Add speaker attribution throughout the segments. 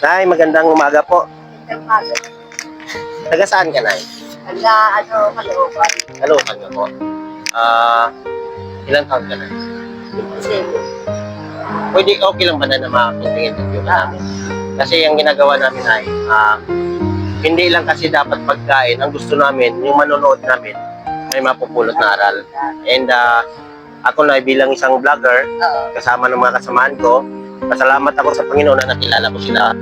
Speaker 1: Nay, magandang umaga po.
Speaker 2: Ang maga.
Speaker 1: Taga saan ka, Nay?
Speaker 2: Kalooban.
Speaker 1: Caloocan ka po. Ah, ilang taon ka na?
Speaker 2: Kasi,
Speaker 1: Pwede, okay lang ba na makakunting interview ka namin? Kasi ang ginagawa namin ay, hindi lang kasi dapat pagkain. Ang gusto namin, yung manonood namin, may mapupulot na aral. And ako na bilang isang vlogger, kasama ng mga kasamaan ko, pasalamat ako sa Panginoon na nakilala ko sila.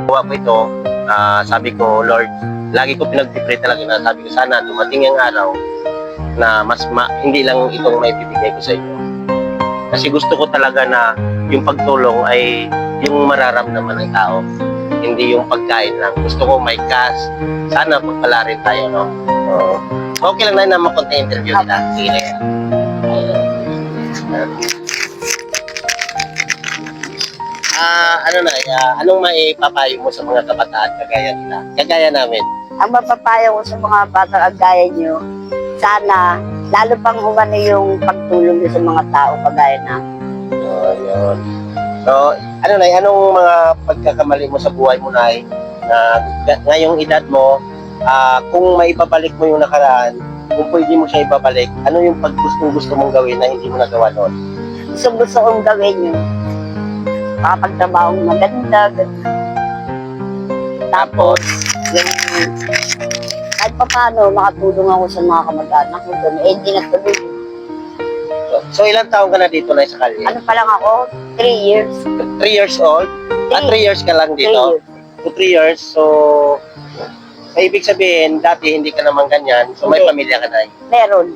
Speaker 1: Gawa ko ito, sabi ko, Lord, lagi ko pinag-pray talaga na sabi ko, sana dumating ang araw na hindi lang itong maibibigay ko sa inyo. Kasi gusto ko talaga na yung pagtulong ay yung mararamdaman ng tao, hindi yung pagkain lang. Gusto ko may cash. Sana pagpala rin tayo, no? Okay lang na makonting interview kita. Sige na yan. Anong maipapayo mo sa mga kabataan kagaya nila? Kagaya namin.
Speaker 2: ang mapapayo ko sa mga batang agaya nyo, sana, lalo pang umano yung pagtulong nyo sa mga tao kagaya na.
Speaker 1: Yun. So, anong mga pagkakamali mo sa buhay mo, Nay, na ngayong edad mo, kung maibabalik mo yung nakaraan, kung pwede mo siya ibabalik, ano yung gusto mong gawin na hindi mo nagawa noon?
Speaker 2: Gusto kong gawin yun. Makapagtrabaho maganda, ganun. Tapos, yung kahit pa paano, makatulong ako sa mga kamag-anak ko doon. Hindi natuloy.
Speaker 1: So, ilang taon ka na dito, Nay, sa Kalye?
Speaker 2: Ano pa lang ako? 3 years.
Speaker 1: 3 years old? 3 years ka lang
Speaker 2: 3
Speaker 1: dito?
Speaker 2: years.
Speaker 1: 3 years, so ibig sabihin, dati hindi ka naman ganyan, so may
Speaker 2: Hindi.
Speaker 1: pamilya ka, Nay.
Speaker 2: Meron.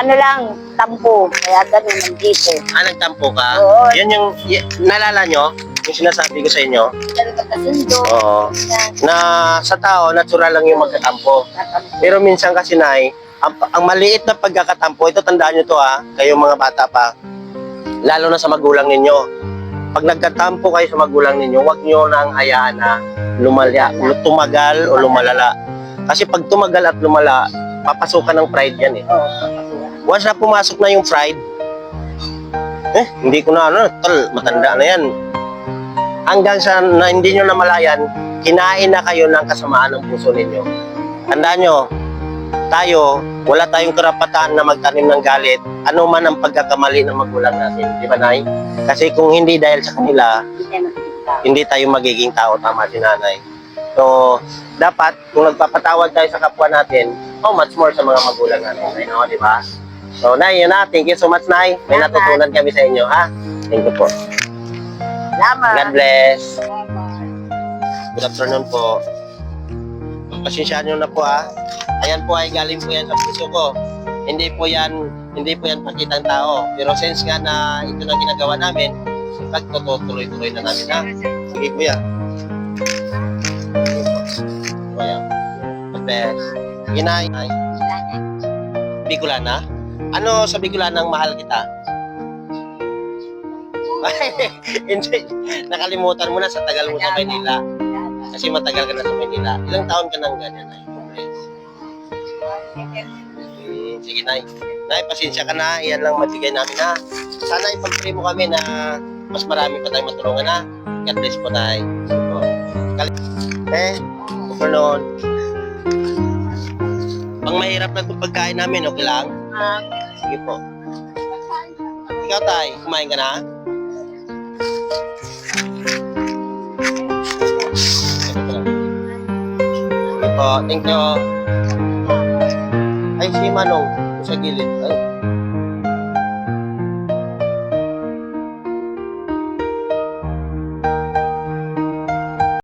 Speaker 2: Ano lang, tampo. Kaya ganun nandito.
Speaker 1: Nagtampo ka?
Speaker 2: Oo.
Speaker 1: Yan naalala nyo, yung sinasabi ko sa inyo,
Speaker 2: Talaga kasundo.
Speaker 1: oo, na sa tao, natural lang yung magkatampo. Pero minsan kasi, Nay, ang maliit na pagkakatampo, ito tandaan nyo to kayong mga bata pa, lalo na sa magulang ninyo. Pag nagkatampo kayo sa magulang ninyo, huwag nyo nang hayaan na tumagal o lumalala. Kasi pag tumagal at lumala, papasukan ng pride yan eh. Once na pumasok na yung pride, hindi ko na matanda na yan. Hanggang sa na hindi nyo namalayan, kinain na kayo ng kasamaan ng puso ninyo. Tandaan nyo, tayo, wala tayong karapatan na magtanim ng galit, ano man ang pagkakamali ng magulang natin. Di ba, Nay? Kasi kung hindi dahil sa kanila, hindi tayo magiging tao, tama si Nanay. So, dapat, kung nagpapatawad tayo sa kapwa natin, how much more sa mga magulang natin, no? Di ba? So, Nay, yun na. Thank you so much, Nay. May natutunan kami sa inyo, ha? Thank you po.
Speaker 2: Salamat.
Speaker 1: God bless. Good afternoon po. Pasensyahan nyo na po, Ayan po ay galing po yan sa puso ko. Hindi po yan pakitang tao. Pero since nga na ito na ginagawa namin, tuloy-tuloy na namin, ha? Sige po yan. Best. Sige, Nay. Bicolana? Ano sa Bicolana ang mahal kita? Hindi. Nakalimutan mo na sa tagal mo sa Maynila. Kasi matagal ka na sa Maynila. Ilang taon ka nang ganyan, Nay? Sige, Nay. Nay, pasensya ka na. Iyan lang magbigay namin, ha? Sana ipag-pray mo kami na mas marami pa tayong matulungan, ha? God bless po, Tay. Noon. Pang mahirap na itong pagkain namin, okay lang? Sige po. Ikaw, Tay, kumain ka na? Sige po, thank you. Ay, si Manong, sa gilid. Ay.